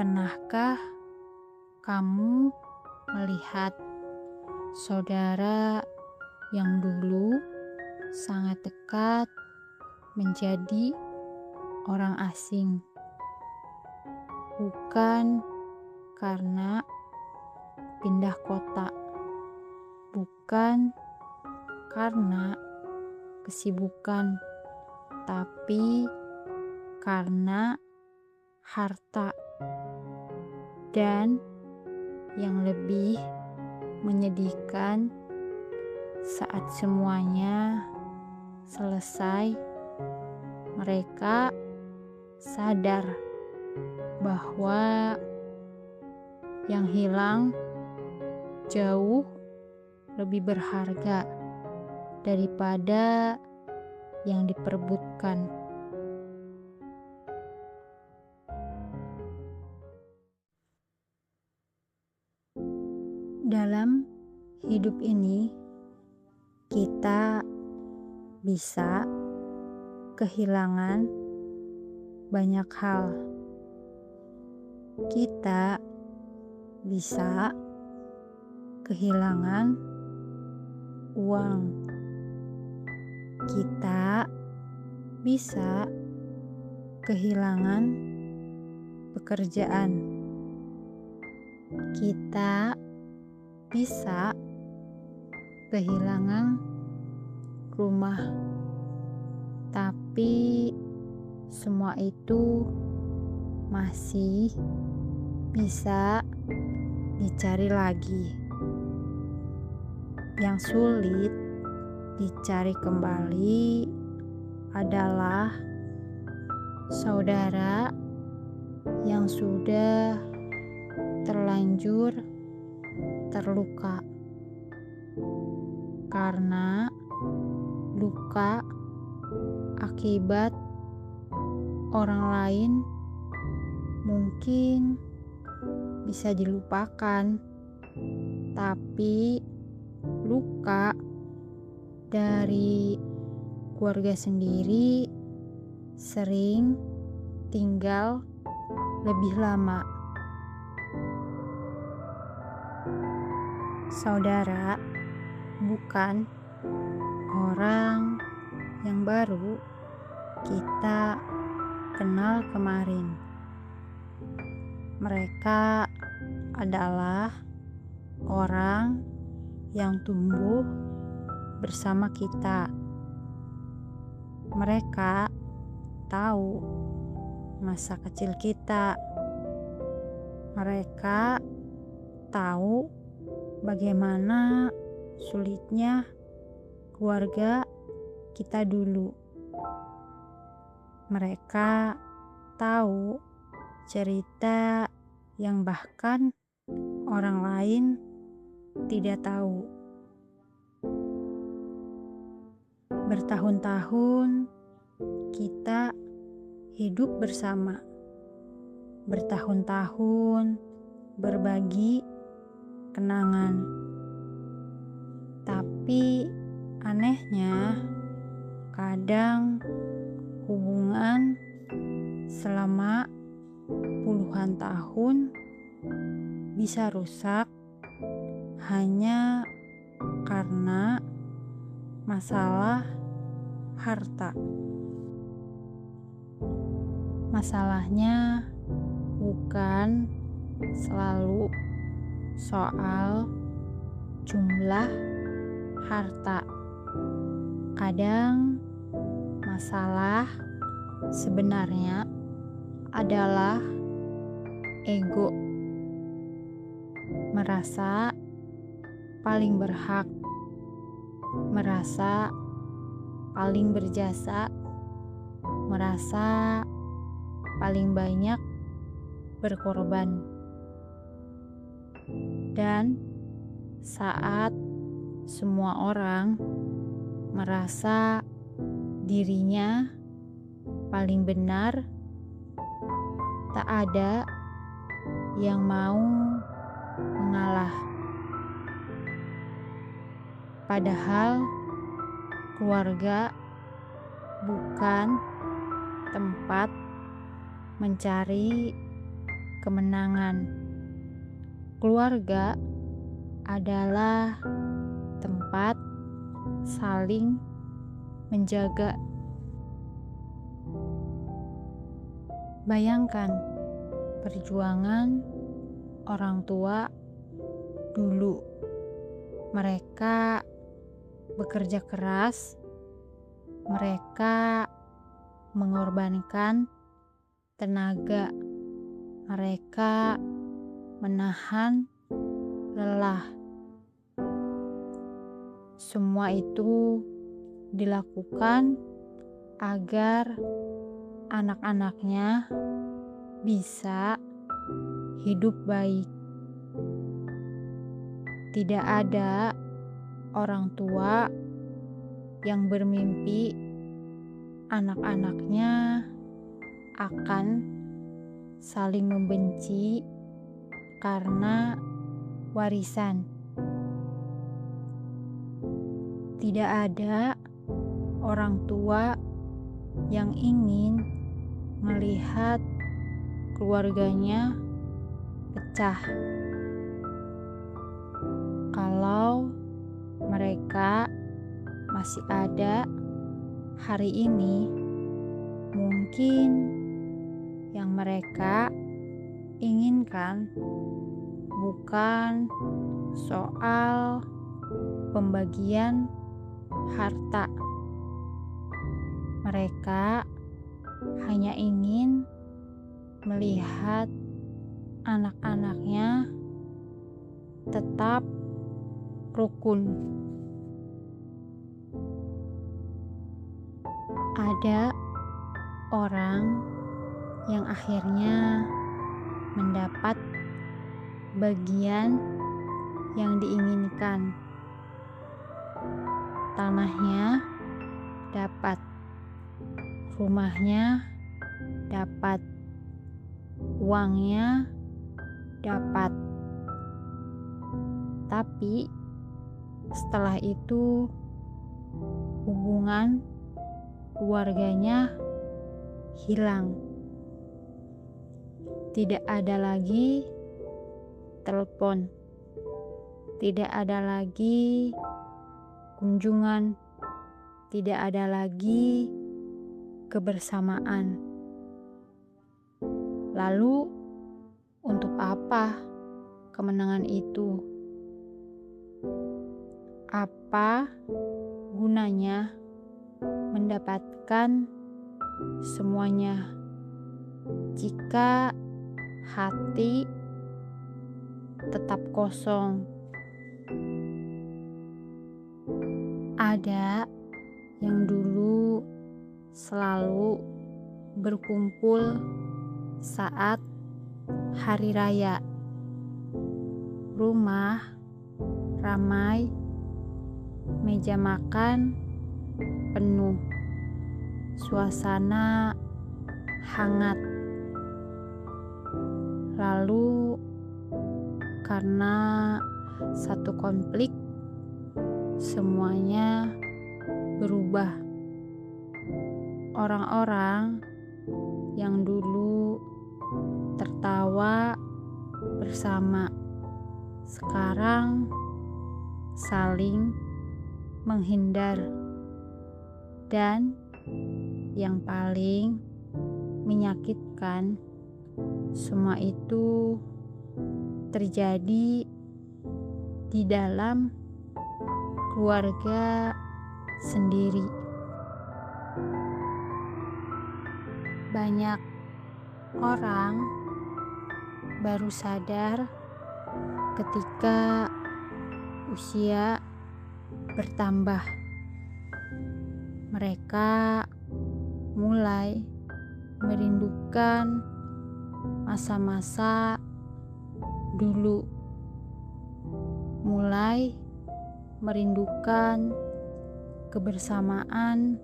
Pernahkah kamu melihat saudara yang dulu sangat dekat menjadi orang asing? Bukan karena pindah kota, bukan karena kesibukan, tapi karena harta. Dan yang lebih menyedihkan, saat semuanya selesai, mereka sadar bahwa yang hilang jauh lebih berharga daripada yang diperebutkan. Dalam hidup ini, kita bisa kehilangan banyak hal. Kita bisa kehilangan uang. Kita bisa kehilangan pekerjaan. Kita bisa kehilangan rumah. Tapi semua itu masih bisa dicari lagi. Yang sulit dicari kembali adalah saudara yang sudah terlanjur terluka. Karena luka akibat orang lain mungkin bisa dilupakan, tapi luka dari keluarga sendiri sering tinggal lebih lama. Saudara bukan orang yang baru kita kenal kemarin. Mereka adalah orang yang tumbuh bersama kita. Mereka tahu masa kecil kita. Mereka tahu bagaimana sulitnya keluarga kita dulu. Mereka tahu cerita yang bahkan orang lain tidak tahu. Bertahun-tahun kita hidup bersama. Bertahun-tahun berbagi kenangan. Tapi anehnya, kadang hubungan selama puluhan tahun bisa rusak hanya karena masalah harta. Masalahnya bukan selalu soal jumlah harta. Kadang masalah sebenarnya adalah ego. Merasa paling berhak, merasa paling berjasa, merasa paling banyak berkorban. Dan saat semua orang merasa dirinya paling benar, tak ada yang mau mengalah. Padahal keluarga bukan tempat mencari kemenangan. Keluarga adalah tempat saling menjaga. Bayangkan perjuangan orang tua dulu. Mereka bekerja keras, mereka mengorbankan tenaga, mereka menahan lelah. Semua itu dilakukan agar anak-anaknya bisa hidup baik. Tidak ada orang tua yang bermimpi anak-anaknya akan saling membenci karena warisan. Tidak ada orang tua yang ingin melihat keluarganya pecah. Kalau mereka masih ada hari ini, mungkin yang mereka inginkan bukan soal pembagian harta. Mereka hanya ingin melihat anak-anaknya tetap rukun. Ada orang yang akhirnya mendapat bagian yang diinginkan. Tanahnya dapat, rumahnya dapat, uangnya dapat. Tapi setelah itu hubungan keluarganya hilang. Tidak ada lagi telepon, tidak ada lagi kunjungan, tidak ada lagi kebersamaan. Lalu untuk apa kemenangan itu? Apa gunanya mendapatkan semuanya jika hati tetap kosong? Ada yang dulu selalu berkumpul saat hari raya. Rumah ramai, meja makan penuh, suasana hangat. Lalu karena satu konflik, semuanya berubah. Orang-orang yang dulu tertawa bersama, sekarang saling menghindar. Dan yang paling menyakitkan, semua itu terjadi di dalam keluarga sendiri. Banyak orang baru sadar ketika usia bertambah. Mereka mulai merindukan masa-masa dulu, mulai merindukan kebersamaan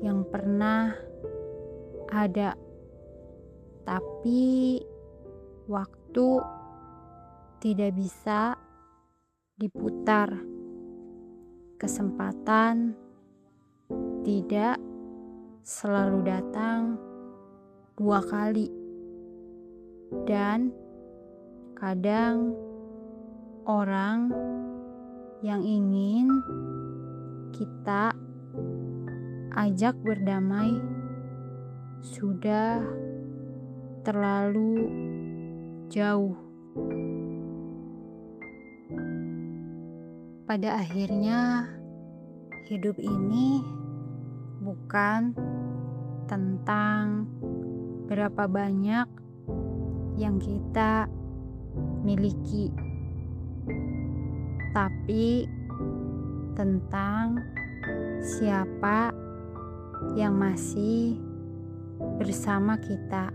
yang pernah ada. Tapi waktu tidak bisa diputar. Kesempatan tidak selalu datang 2 kali. Dan kadang orang yang ingin kita ajak berdamai sudah terlalu jauh. Pada akhirnya, hidup ini bukan tentang berapa banyak yang kita miliki, tapi tentang siapa yang masih bersama kita.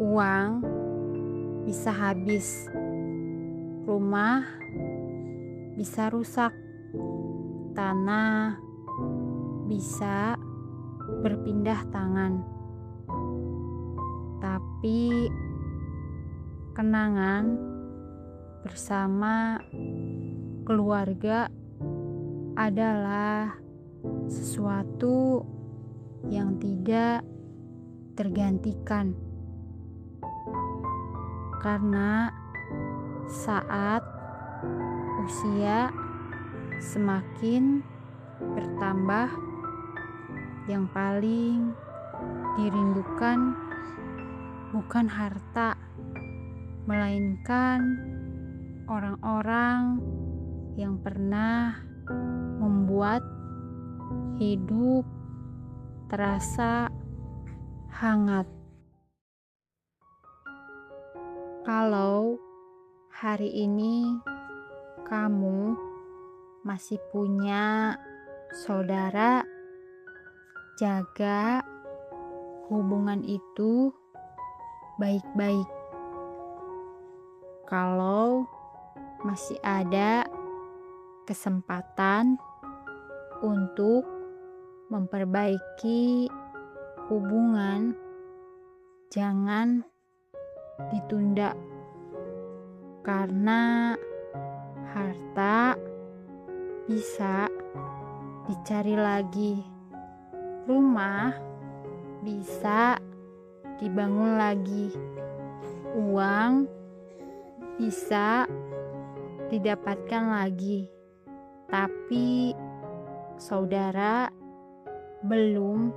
Uang bisa habis, rumah bisa rusak, tanah bisa berpindah tangan, tapi kenangan bersama keluarga adalah sesuatu yang tidak tergantikan. Karena saat usia semakin bertambah, yang paling dirindukan bukan harta, melainkan orang-orang yang pernah membuat hidup terasa hangat. Kalau hari ini kamu masih punya saudara, jaga hubungan itu baik-baik. Kalau masih ada kesempatan untuk memperbaiki hubungan, jangan ditunda, karena harta bisa dicari lagi, rumah bisa dibangun lagi, uang bisa didapatkan lagi, tapi saudara belum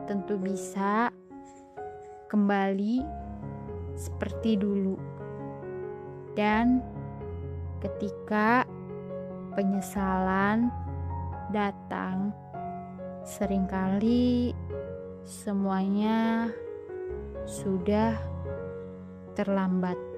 tentu bisa kembali seperti dulu. Dan ketika penyesalan datang, seringkali semuanya sudah terlambat.